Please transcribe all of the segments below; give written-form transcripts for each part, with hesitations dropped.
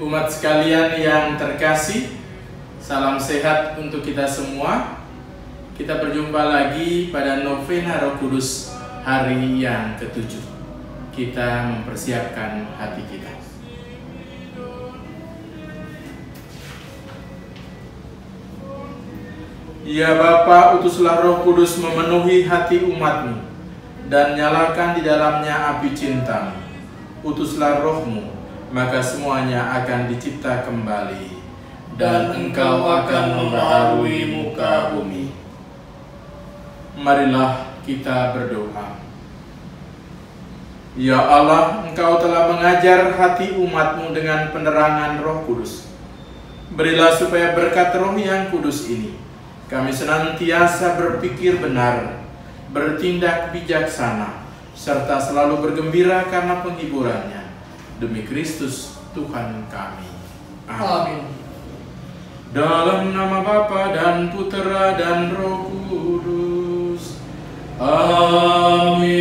Umat sekalian yang terkasih, salam sehat untuk kita semua. Kita berjumpa lagi pada Novena Roh Kudus hari yang ke-7. Kita mempersiapkan hati kita. Ya Bapa, utuslah Roh Kudus memenuhi hati umat-Mu dan nyalakan di dalamnya api cinta-Mu. Utuslah Roh-Mu, maka semuanya akan dicipta kembali, dan Engkau akan membaharui muka bumi. Marilah kita berdoa. Ya Allah, Engkau telah mengajar hati umat-Mu dengan penerangan Roh Kudus. Berilah supaya berkat Roh yang kudus ini, kami senantiasa berpikir benar, bertindak bijaksana, serta selalu bergembira karena penghiburannya. Demi Kristus Tuhan kami. Amin. Dalam nama Bapa dan Putera dan Roh Kudus. Amin.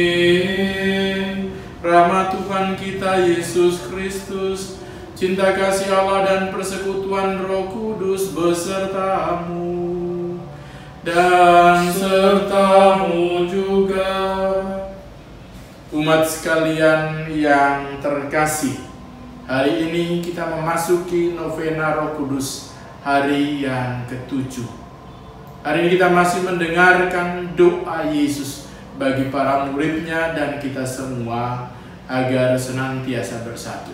Rahmat Tuhan kita Yesus Kristus, cinta kasih Allah dan persekutuan Roh Kudus besertamu dan sertamu juga. Umat sekalian yang terkasih, hari ini kita memasuki Novena Roh Kudus hari yang ke-7. Hari ini kita masih mendengarkan doa Yesus bagi para murid-Nya dan kita semua agar senantiasa bersatu.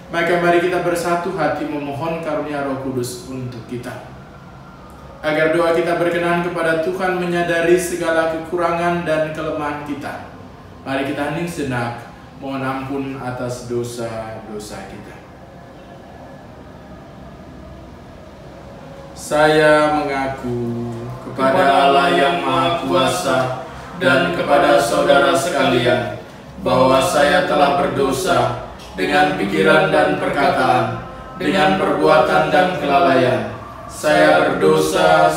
Maka mari kita bersatu hati memohon karunia Roh Kudus untuk kita, agar doa kita berkenan kepada Tuhan, menyadari segala kekurangan dan kelemahan kita. Mari kita hening sejenak, mohon ampun atas dosa-dosa kita. Saya mengaku kepada Allah yang Maha Kuasa dan kepada saudara sekalian bahwa saya telah berdosa dengan pikiran dan perkataan, dengan perbuatan dan kelalaian. Saya berdosa,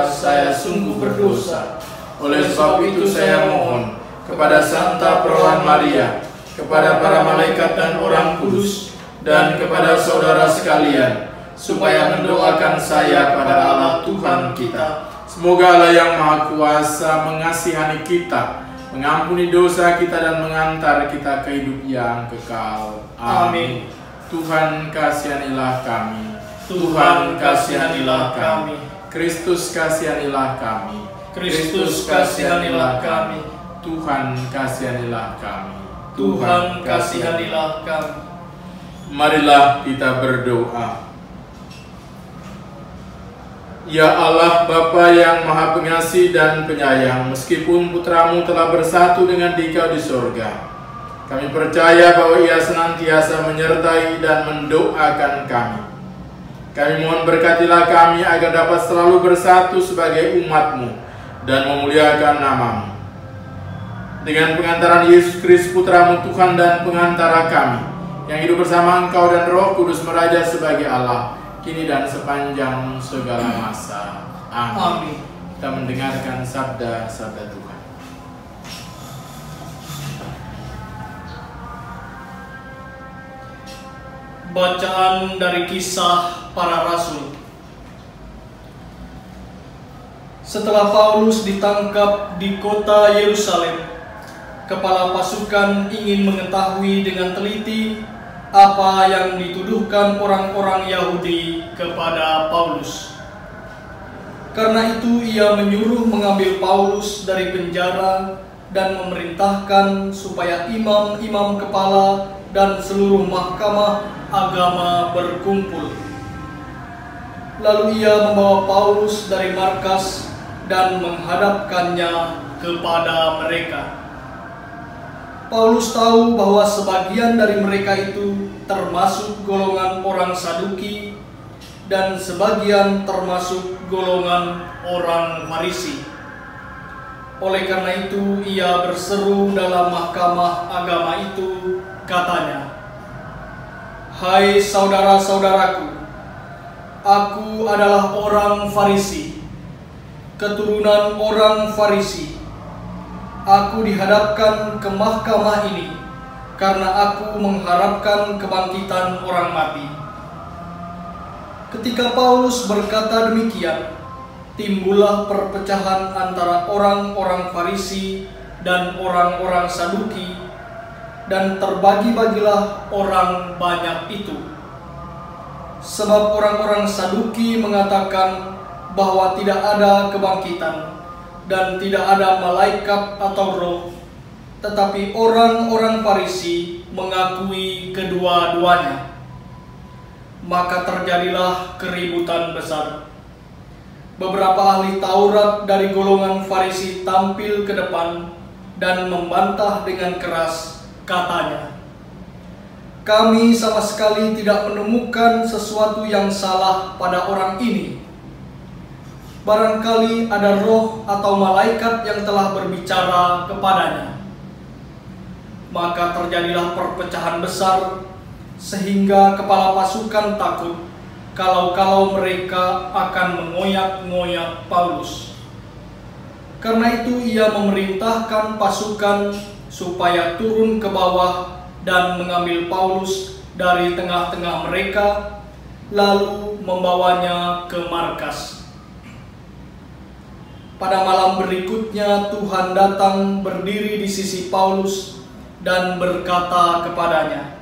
saya sungguh berdosa. Oleh sebab itu saya mohon kepada Santa Perohan Maria, kepada para malaikat dan orang kudus, dan kepada saudara sekalian, supaya mendoakan saya pada Allah Tuhan kita. Semoga Allah yang Maha Kuasa mengasihani kita, mengampuni dosa kita, dan mengantar kita ke hidup yang kekal. Amin. Tuhan kasihanilah kami. Tuhan kasihanilah kami. Kristus kasihanilah kami. Kristus kasihanilah kami. Tuhan kasihanilah kami. Tuhan kasihanilah kami. Marilah kita berdoa. Ya Allah, Bapa yang Maha Pengasih dan Penyayang, meskipun putra-Mu telah bersatu dengan Dikau di sorga, kami percaya bahwa Ia senantiasa menyertai dan mendoakan kami. Kami mohon berkatilah kami agar dapat selalu bersatu sebagai umat-Mu dan memuliakan nama-Mu. Dengan pengantaran Yesus Kristus Putra-Mu Tuhan dan pengantara kami, yang hidup bersama Engkau dan Roh Kudus meraja sebagai Allah, kini dan sepanjang segala masa. Amin. Kita mendengarkan sabda-sabda Tuhan. Bacaan dari Kisah Para Rasul. Setelah Paulus ditangkap di kota Yerusalem, kepala pasukan ingin mengetahui dengan teliti apa yang dituduhkan orang-orang Yahudi kepada Paulus. Karena itu ia menyuruh mengambil Paulus dari penjara dan memerintahkan supaya imam-imam kepala dan seluruh mahkamah agama berkumpul. Lalu ia membawa Paulus dari markas dan menghadapkannya kepada mereka. Paulus tahu bahwa sebagian dari mereka itu termasuk golongan orang Saduki dan sebagian termasuk golongan orang Farisi. Oleh karena itu ia berseru dalam mahkamah agama itu, katanya, "Hai saudara-saudaraku, aku adalah orang Farisi, keturunan orang Farisi. Aku dihadapkan ke mahkamah ini karena aku mengharapkan kebangkitan orang mati." Ketika Paulus berkata demikian, timbullah perpecahan antara orang-orang Farisi dan orang-orang Saduki, dan terbagi-bagilah orang banyak itu. Sebab orang-orang Saduki mengatakan bahwa tidak ada kebangkitan dan tidak ada malaikat atau roh, tetapi orang-orang Farisi mengakui kedua-duanya. Maka terjadilah keributan besar. Beberapa ahli Taurat dari golongan Farisi tampil ke depan dan membantah dengan keras, katanya, "Kami sama sekali tidak menemukan sesuatu yang salah pada orang ini. Barangkali ada roh atau malaikat yang telah berbicara kepadanya." Maka terjadilah perpecahan besar, sehingga kepala pasukan takut kalau mereka akan mengoyak-ngoyak Paulus. Karena itu ia memerintahkan pasukan supaya turun ke bawah dan mengambil Paulus dari tengah-tengah mereka, lalu membawanya ke markas. Pada malam berikutnya Tuhan datang berdiri di sisi Paulus dan berkata kepadanya,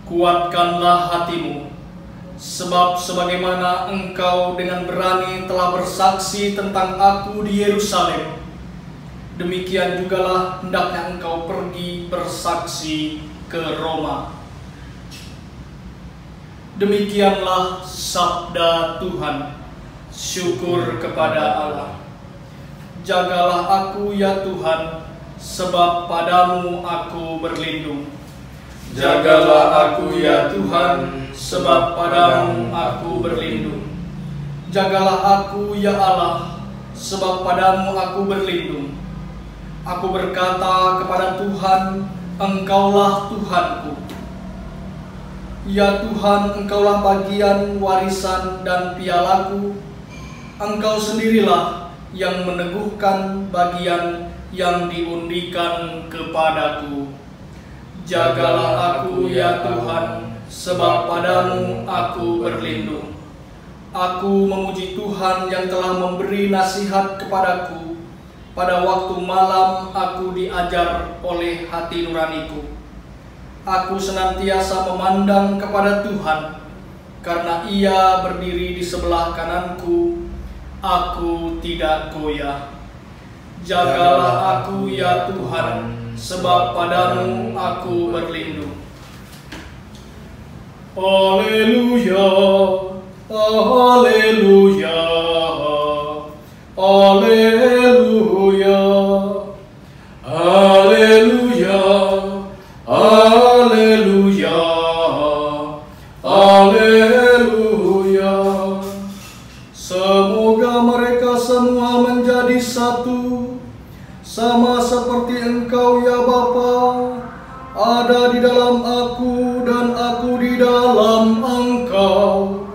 "Kuatkanlah hatimu, sebab sebagaimana engkau dengan berani telah bersaksi tentang aku di Yerusalem, demikian jugalah hendaknya engkau pergi bersaksi ke Roma." Demikianlah sabda Tuhan. Syukur kepada Allah. Jagalah aku ya Tuhan, sebab padamu aku berlindung. Jagalah aku ya Tuhan, sebab padamu aku berlindung. Jagalah aku ya Allah, sebab padamu aku berlindung. Aku berkata kepada Tuhan, Engkaulah Tuhanku. Ya Tuhan, Engkaulah bagian, warisan, dan pialaku. Engkau sendirilah yang meneguhkan bagian yang diundikan kepadaku. Jagalah aku ya Tuhan, sebab padamu aku berlindung. Aku memuji Tuhan yang telah memberi nasihat kepadaku. Pada waktu malam aku diajar oleh hati nuraniku. Aku senantiasa memandang kepada Tuhan, karena Ia berdiri di sebelah kananku. Aku tidak goyah. Jagalah aku ya Tuhan, sebab padamu aku berlindung. Haleluya, haleluya, haleluya, haleluya, haleluya, haleluya. Semoga mereka semua menjadi satu, sama seperti Engkau ya Bapa, ada di dalam aku dan aku di dalam Engkau,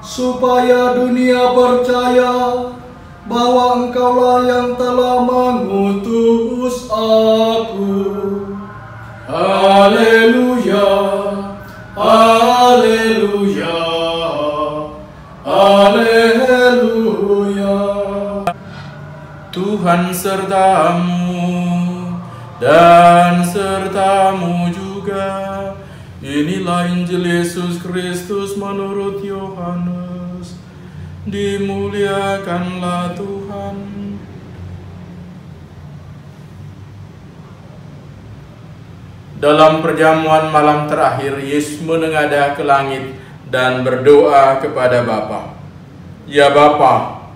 supaya dunia percaya bahwa Engkaulah yang telah mengutus aku. Haleluya, haleluya, haleluya. Tuhan sertamu dan sertamu juga. Inilah Injil Yesus Kristus menurut Yohanes. Dimuliakanlah Tuhan. Dalam perjamuan malam terakhir, Yesus menengadah ke langit dan berdoa kepada Bapa. Ya Bapa,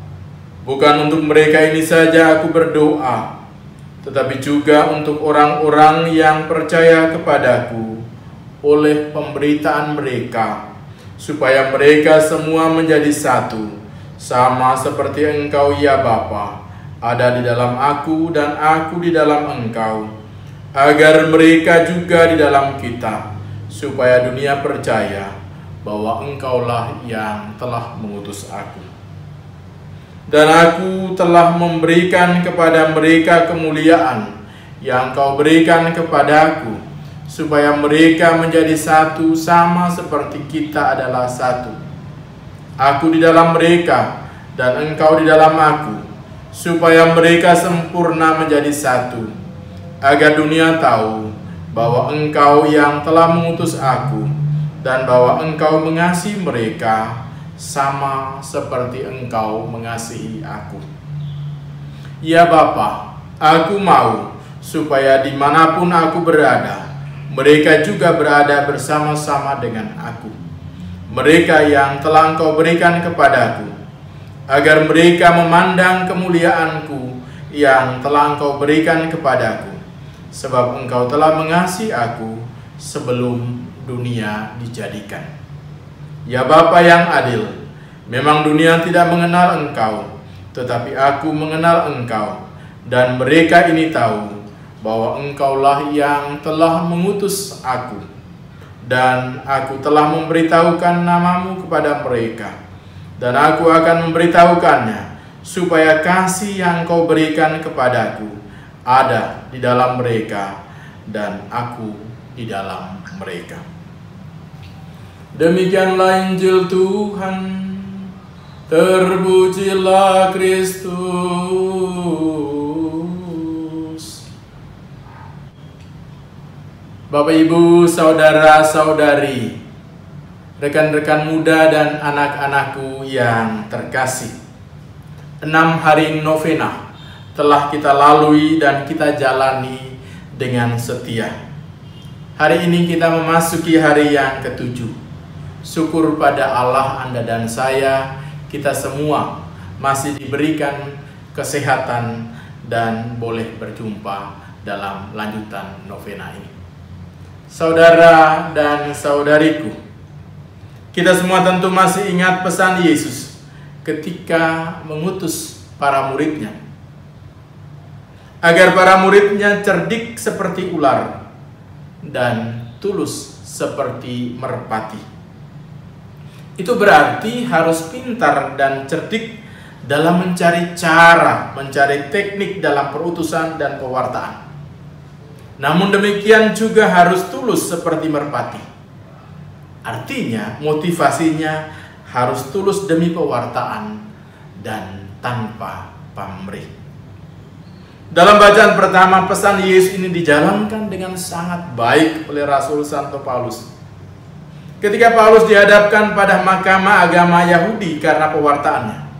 bukan untuk mereka ini saja aku berdoa, tetapi juga untuk orang-orang yang percaya kepadaku oleh pemberitaan mereka, supaya mereka semua menjadi satu, sama seperti Engkau ya Bapa, ada di dalam aku dan aku di dalam Engkau, agar mereka juga di dalam kita, supaya dunia percaya bahwa Engkaulah yang telah mengutus aku. Dan aku telah memberikan kepada mereka kemuliaan yang Kau berikan kepadaku, supaya mereka menjadi satu sama seperti kita adalah satu. Aku di dalam mereka dan Engkau di dalam aku, supaya mereka sempurna menjadi satu, agar dunia tahu bahwa Engkau yang telah mengutus aku dan bahwa Engkau mengasihi mereka sama seperti Engkau mengasihi aku. Ya Bapa, aku mau supaya dimanapun aku berada, mereka juga berada bersama-sama dengan aku. Mereka yang telah Engkau berikan kepadaku, agar mereka memandang kemuliaanku yang telah Engkau berikan kepadaku, sebab Engkau telah mengasihi aku sebelum dunia dijadikan. Ya Bapa yang adil, memang dunia tidak mengenal Engkau, tetapi aku mengenal Engkau, dan mereka ini tahu bahwa Engkaulah yang telah mengutus aku, dan aku telah memberitahukan namamu kepada mereka, dan aku akan memberitahukannya, supaya kasih yang Kau berikan kepadaku ada di dalam mereka, dan aku di dalam mereka. Demikianlah Injil Tuhan. Terpujilah Kristus. Bapak, Ibu, saudara-saudari, rekan-rekan muda dan anak-anakku yang terkasih, 6 hari novena telah kita lalui dan kita jalani dengan setia. Hari ini kita memasuki hari yang ke-7. Syukur pada Allah, Anda dan saya, kita semua masih diberikan kesehatan dan boleh berjumpa dalam lanjutan novena ini. Saudara dan saudariku, kita semua tentu masih ingat pesan Yesus ketika mengutus para muridnya, agar para muridnya cerdik seperti ular dan tulus seperti merpati. Itu berarti harus pintar dan cerdik dalam mencari cara, mencari teknik dalam perutusan dan pewartaan. Namun demikian juga harus tulus seperti merpati. Artinya motivasinya harus tulus demi pewartaan dan tanpa pamrih. Dalam bacaan pertama, pesan Yesus ini dijalankan dengan sangat baik oleh Rasul Santo Paulus. Ketika Paulus dihadapkan pada mahkamah agama Yahudi karena pewartaannya,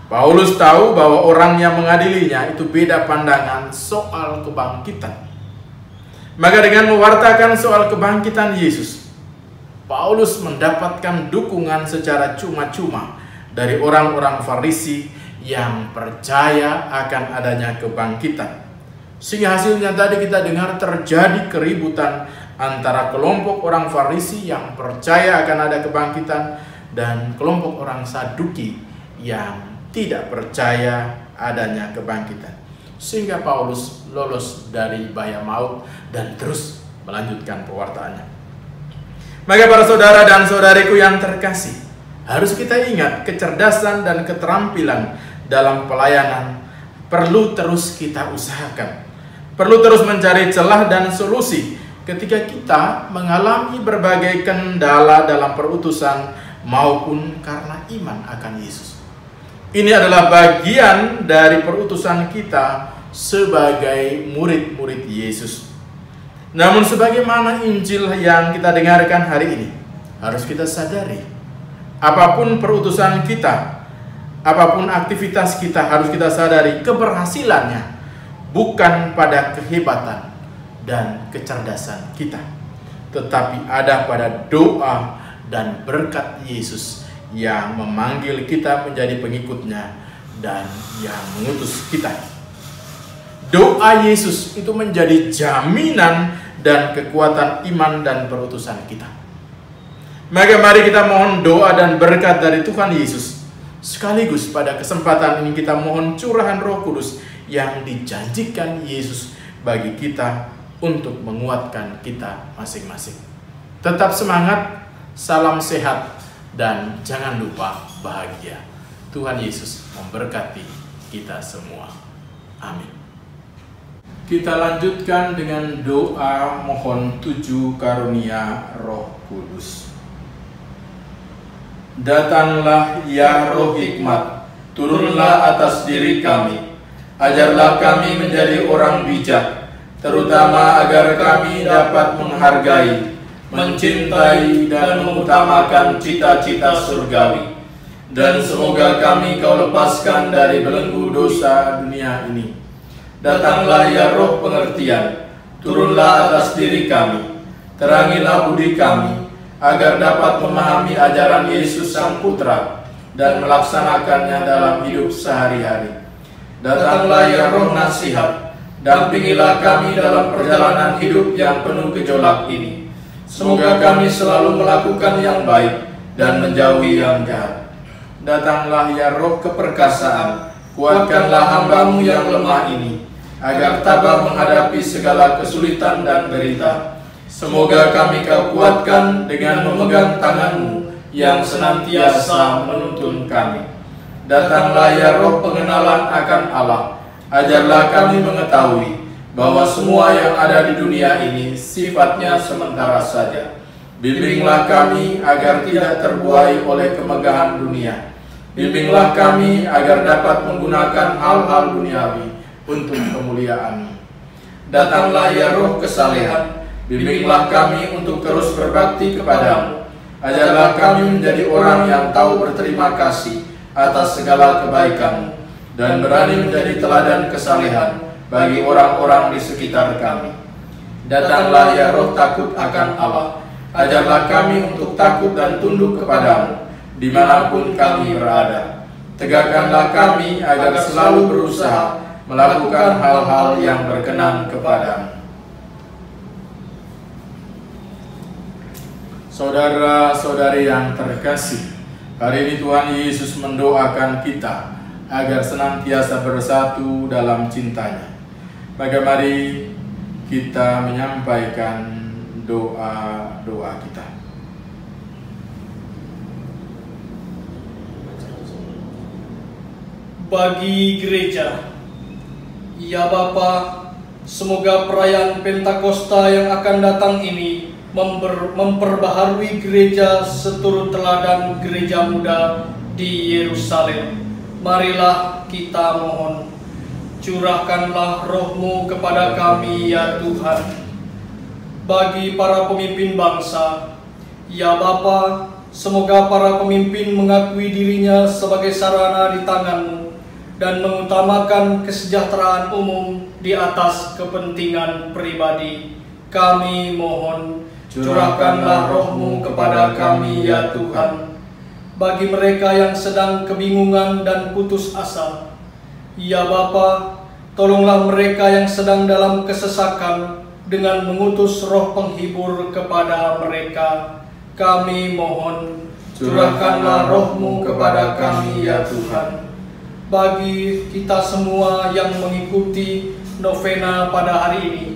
Paulus tahu bahwa orang yang mengadilinya itu beda pandangan soal kebangkitan. Maka dengan mewartakan soal kebangkitan Yesus, Paulus mendapatkan dukungan secara cuma-cuma dari orang-orang Farisi yang percaya akan adanya kebangkitan. Sehingga hasilnya tadi kita dengar terjadi keributan antara kelompok orang Farisi yang percaya akan ada kebangkitan dan kelompok orang Saduki yang tidak percaya adanya kebangkitan. Sehingga Paulus lolos dari bahaya maut dan terus melanjutkan pewartaannya. Maka para saudara dan saudariku yang terkasih, harus kita ingat kecerdasan dan keterampilan dalam pelayanan perlu terus kita usahakan. Perlu terus mencari celah dan solusi ketika kita mengalami berbagai kendala dalam perutusan maupun karena iman akan Yesus. Ini adalah bagian dari perutusan kita sebagai murid-murid Yesus. Namun sebagaimana Injil yang kita dengarkan hari ini, harus kita sadari, apapun perutusan kita, apapun aktivitas kita, harus kita sadari keberhasilannya bukan pada kehebatan dan kecerdasan kita, tetapi ada pada doa dan berkat Yesus yang memanggil kita menjadi pengikutnya dan yang mengutus kita. Doa Yesus itu menjadi jaminan dan kekuatan iman dan perutusan kita. Maka mari kita mohon doa dan berkat dari Tuhan Yesus. Sekaligus pada kesempatan ini kita mohon curahan Roh Kudus yang dijanjikan Yesus bagi kita untuk menguatkan kita masing-masing. Tetap semangat, salam sehat, dan jangan lupa bahagia. Tuhan Yesus memberkati kita semua. Amin. Kita lanjutkan dengan doa mohon 7 karunia Roh Kudus. Datanglah ya Roh Hikmat, turunlah atas diri kami. Ajarlah kami menjadi orang bijak, terutama agar kami dapat menghargai, mencintai, dan mengutamakan cita-cita surgawi. Dan semoga kami Kau lepaskan dari belenggu dosa dunia ini. Datanglah ya Roh pengertian, turunlah atas diri kami, terangilah budi kami, agar dapat memahami ajaran Yesus Sang Putra dan melaksanakannya dalam hidup sehari-hari. Datanglah ya Roh nasihat, dampingilah kami dalam perjalanan hidup yang penuh gejolak ini. Semoga kami selalu melakukan yang baik dan menjauhi yang jahat. Datanglah ya Roh keperkasaan, kuatkanlah hamba-Mu yang lemah ini, agar tabah menghadapi segala kesulitan dan derita. Semoga kami Kau kuatkan dengan memegang tangan-Mu yang senantiasa menuntun kami. Datanglah ya Roh pengenalan akan Allah, ajarlah kami mengetahui bahwa semua yang ada di dunia ini sifatnya sementara saja. Bimbinglah kami agar tidak terbuai oleh kemegahan dunia. Bimbinglah kami agar dapat menggunakan hal-hal duniawi untuk kemuliaan-Mu. Datanglah ya Roh kesalehan, bimbinglah kami untuk terus berbakti kepada-Mu. Ajarlah kami menjadi orang yang tahu berterima kasih atas segala kebaikan-Mu dan berani menjadi teladan kesalehan bagi orang-orang di sekitar kami. Datanglah ya Roh takut akan Allah, ajarlah kami untuk takut dan tunduk kepada-Mu dimanapun kami berada. Tegakkanlah kami agar selalu berusaha melakukan hal-hal yang berkenan kepada-Mu. Saudara-saudari yang terkasih, hari ini Tuhan Yesus mendoakan kita agar senantiasa bersatu dalam cintanya. Maka mari kita menyampaikan doa-doa kita. Bagi gereja, ya Bapa, semoga perayaan Pentakosta yang akan datang ini memperbaharui gereja seturut teladan gereja muda di Yerusalem. Marilah kita mohon, curahkanlah Roh-Mu kepada kami ya Tuhan. Bagi para pemimpin bangsa, ya Bapa, semoga para pemimpin mengakui dirinya sebagai sarana di tangan-Mu dan mengutamakan kesejahteraan umum di atas kepentingan pribadi. Kami mohon, curahkanlah Roh-Mu kepada kami ya Tuhan. Bagi mereka yang sedang kebingungan dan putus asa, ya Bapa, tolonglah mereka yang sedang dalam kesesakan dengan mengutus Roh penghibur kepada mereka. Kami mohon, curahkanlah Roh-Mu kepada kami ya Tuhan. Bagi kita semua yang mengikuti novena pada hari ini,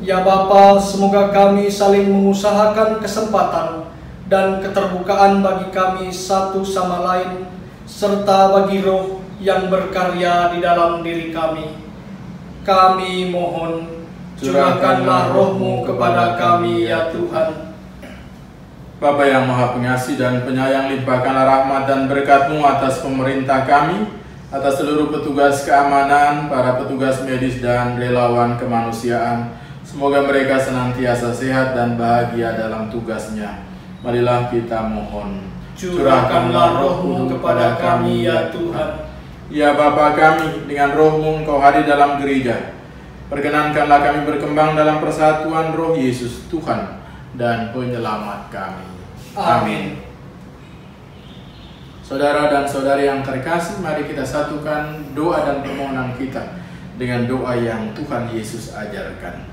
ya Bapa, semoga kami saling mengusahakan kesempatan dan keterbukaan bagi kami satu sama lain, serta bagi Roh yang berkarya di dalam diri kami. Kami mohon, curahkanlah Roh-Mu kepada kami ya Tuhan. Bapa yang Maha Pengasih dan Penyayang, limpahkanlah rahmat dan berkat-Mu atas pemerintah kami, atas seluruh petugas keamanan, para petugas medis dan relawan kemanusiaan. Semoga mereka senantiasa sehat dan bahagia dalam tugasnya. Marilah kita mohon, curahkanlah Roh-Mu kepada kami ya Tuhan. Ya Bapa kami, dengan Roh-Mu Engkau hadir dalam gereja. Perkenankanlah kami berkembang dalam persatuan Roh Yesus, Tuhan dan Penyelamat kami. Amin. Saudara dan saudari yang terkasih, mari kita satukan doa dan permohonan kita dengan doa yang Tuhan Yesus ajarkan.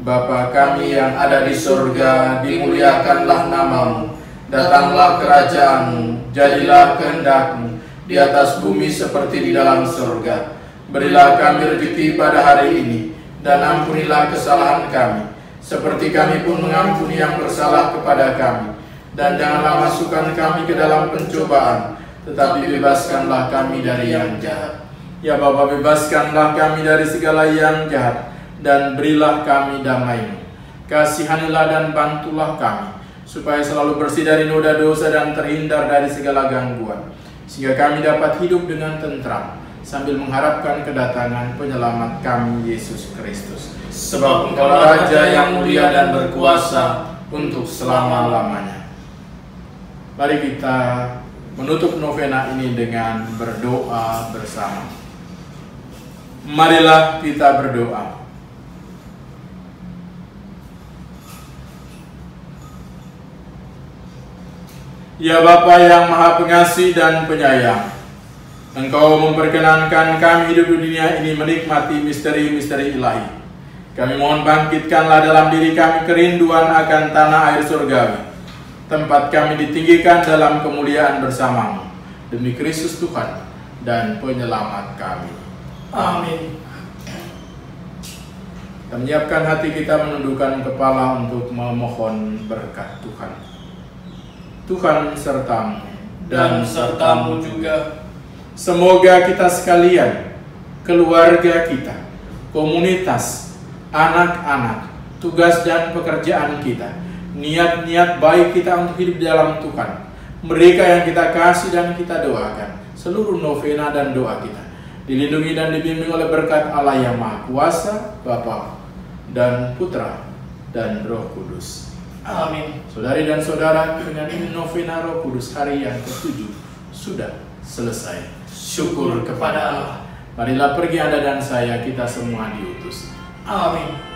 Bapa kami yang ada di surga, dimuliakanlah nama-Mu, datanglah kerajaan-Mu, jadilah kehendak-Mu di atas bumi seperti di dalam surga. Berilah kami rezeki pada hari ini, dan ampunilah kesalahan kami, seperti kami pun mengampuni yang bersalah kepada kami. Dan janganlah masukkan kami ke dalam pencobaan, tetapi bebaskanlah kami dari yang jahat. Ya Bapa, bebaskanlah kami dari segala yang jahat, dan berilah kami damai-Mu. Kasihanilah dan bantulah kami, supaya selalu bersih dari noda dosa dan terhindar dari segala gangguan, sehingga kami dapat hidup dengan tentram, sambil mengharapkan kedatangan penyelamat kami, Yesus Kristus. Sebab Engkau Raja yang mulia dan berkuasa untuk selama-lamanya. Mari kita menutup novena ini dengan berdoa bersama. Marilah kita berdoa. Ya Bapa yang Maha Pengasih dan Penyayang, Engkau memperkenankan kami hidup di dunia ini menikmati misteri-misteri ilahi. Kami mohon bangkitkanlah dalam diri kami kerinduan akan tanah air surgawi, tempat kami ditinggikan dalam kemuliaan bersama-Mu, demi Kristus Tuhan dan Penyelamat kami. Amin. Kita menyiapkan hati kita, menundukkan kepala untuk memohon berkat Tuhan. Tuhan sertamu Dan sertamu juga. Semoga kita sekalian, keluarga kita, komunitas, anak-anak, tugas dan pekerjaan kita, niat-niat baik kita untuk hidup di dalam Tuhan, mereka yang kita kasih dan kita doakan, seluruh novena dan doa kita dilindungi dan dibimbing oleh berkat Allah yang Maha Kuasa, Bapa dan Putra dan Roh Kudus. Amin. Saudari dan saudara, dengan ini novena Roh Kudus hari yang ke-7 sudah selesai. Syukur kepada Allah. Marilah pergi Anda dan saya, kita semua diutus. Amin.